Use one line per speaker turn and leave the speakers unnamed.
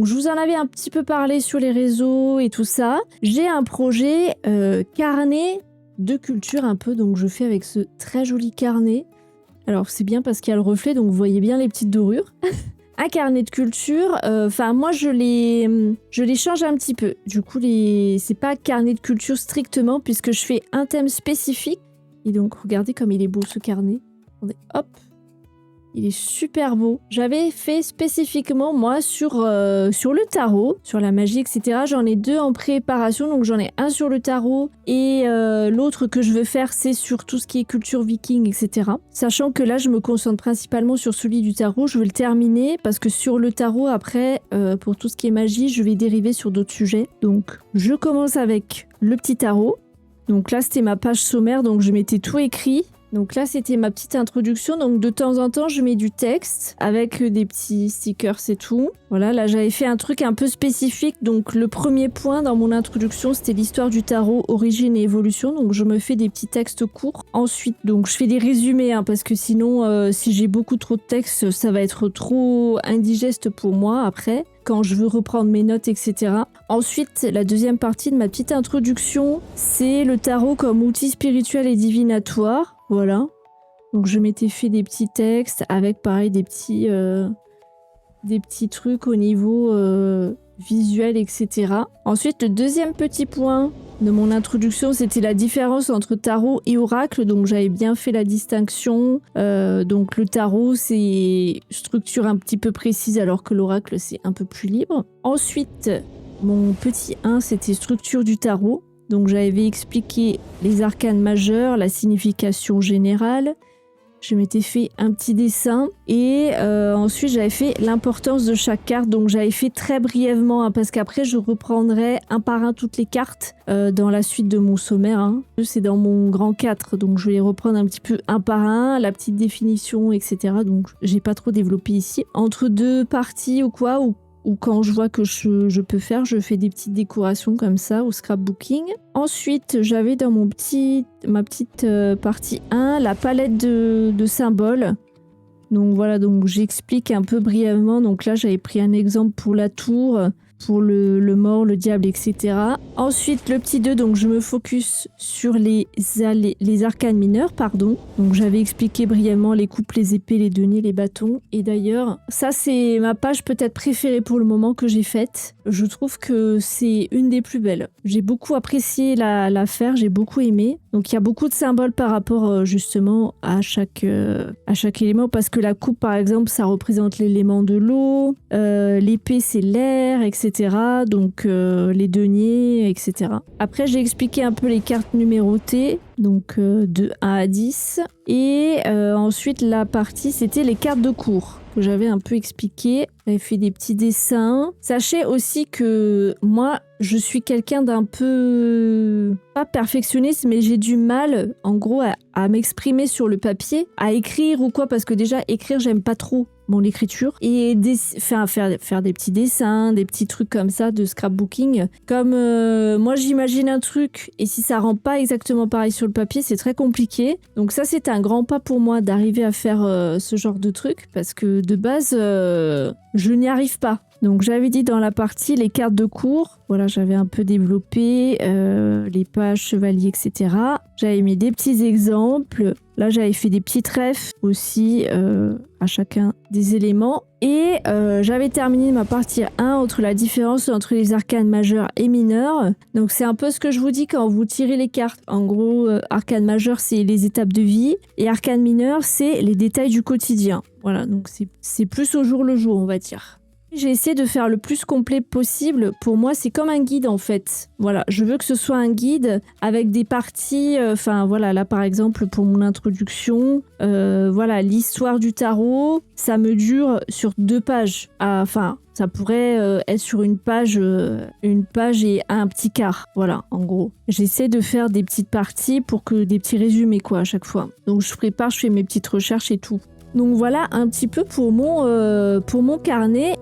Je vous en avais un petit peu parlé sur les réseaux et tout ça. J'ai un projet carnet de culture un peu, donc je fais avec ce très joli carnet. Alors c'est bien parce qu'il y a le reflet, donc vous voyez bien les petites dorures. Un carnet de culture, moi je les change un petit peu. Du coup, c'est pas carnet de culture strictement puisque je fais un thème spécifique. Et donc regardez comme il est beau ce carnet. Attendez, hop. Il est super beau. J'avais fait spécifiquement, moi, sur le tarot, sur la magie, etc. J'en ai 2 en préparation. Donc, j'en ai un sur le tarot et l'autre que je veux faire, c'est sur tout ce qui est culture viking, etc. Sachant que là, je me concentre principalement sur celui du tarot. Je veux le terminer parce que sur le tarot, après, pour tout ce qui est magie, je vais dériver sur d'autres sujets. Donc, je commence avec le petit tarot. Donc là, c'était ma page sommaire, donc je m'étais tout écrit. Donc là, c'était ma petite introduction. Donc de temps en temps, je mets du texte avec des petits stickers et tout. Voilà, là, j'avais fait un truc un peu spécifique. Donc le premier point dans mon introduction, c'était l'histoire du tarot, origine et évolution. Donc je me fais des petits textes courts. Ensuite, donc je fais des résumés, parce que sinon, si j'ai beaucoup trop de texte, ça va être trop indigeste pour moi après, quand je veux reprendre mes notes, etc. Ensuite, la deuxième partie de ma petite introduction, c'est le tarot comme outil spirituel et divinatoire. Voilà. Donc je m'étais fait des petits textes avec pareil des petits trucs au niveau visuel, etc. Ensuite, le deuxième petit point de mon introduction, c'était la différence entre tarot et oracle. Donc j'avais bien fait la distinction. Donc le tarot, c'est structure un petit peu précise alors que l'oracle, c'est un peu plus libre. Ensuite, mon petit 1, c'était structure du tarot. Donc j'avais expliqué les arcanes majeurs, la signification générale. Je m'étais fait un petit dessin et ensuite j'avais fait l'importance de chaque carte. Donc j'avais fait très brièvement parce qu'après je reprendrai un par un toutes les cartes dans la suite de mon sommaire. C'est dans mon grand 4, donc je vais les reprendre un petit peu un par un, la petite définition, etc. Donc j'ai pas trop développé ici. Entre 2 parties ou quoi, ou quand je vois que je peux faire, je fais des petites décorations comme ça au scrapbooking. Ensuite, j'avais dans ma petite partie 1 la palette de symboles. Donc voilà, donc j'explique un peu brièvement. Donc là, j'avais pris un exemple pour la tour, pour le mort, le diable, etc. Ensuite, le petit 2, donc je me focus sur les arcanes mineurs, pardon. Donc j'avais expliqué brièvement les coupes, les épées, les deniers, les bâtons. Et d'ailleurs, ça c'est ma page peut-être préférée pour le moment que j'ai faite. Je trouve que c'est une des plus belles. J'ai beaucoup apprécié la faire, j'ai beaucoup aimé. Donc il y a beaucoup de symboles par rapport justement à chaque élément, parce que la coupe par exemple ça représente l'élément de l'eau, l'épée c'est l'air, etc. Donc les deniers, etc. Après j'ai expliqué un peu les cartes numérotées, donc de 1 à 10. Et ensuite la partie c'était les cartes de cours que j'avais un peu expliqué. J'avais fait des petits dessins. Sachez aussi que moi, je suis quelqu'un d'un peu... pas perfectionniste, mais j'ai du mal, en gros, à m'exprimer sur le papier, à écrire ou quoi, parce que déjà, écrire, j'aime pas trop l'écriture. Et faire des petits dessins, des petits trucs comme ça de scrapbooking. Comme moi, j'imagine un truc, et si ça rend pas exactement pareil sur le papier, c'est très compliqué. Donc ça, c'est un grand pas pour moi d'arriver à faire ce genre de truc, parce que de base... je n'y arrive pas. Donc j'avais dit dans la partie les cartes de cours, voilà, j'avais un peu développé les pages, chevaliers, etc. J'avais mis des petits exemples. Là, j'avais fait des petits trèfles aussi à chacun des éléments. Et j'avais terminé ma partie 1 entre la différence entre les arcanes majeurs et mineurs. Donc c'est un peu ce que je vous dis quand vous tirez les cartes. En gros, arcane majeur, c'est les étapes de vie. Et arcane mineur, c'est les détails du quotidien. Voilà, donc c'est plus au jour le jour, on va dire. J'ai essayé de faire le plus complet possible. Pour moi, c'est comme un guide en fait. Voilà, je veux que ce soit un guide avec des parties. Voilà, là par exemple pour mon introduction, voilà l'histoire du tarot. Ça me dure sur 2 pages. Ça pourrait être sur une page et un petit quart. Voilà, en gros. J'essaie de faire des petites parties pour que des petits résumés quoi à chaque fois. Donc je prépare, je fais mes petites recherches et tout. Donc voilà un petit peu pour mon carnet.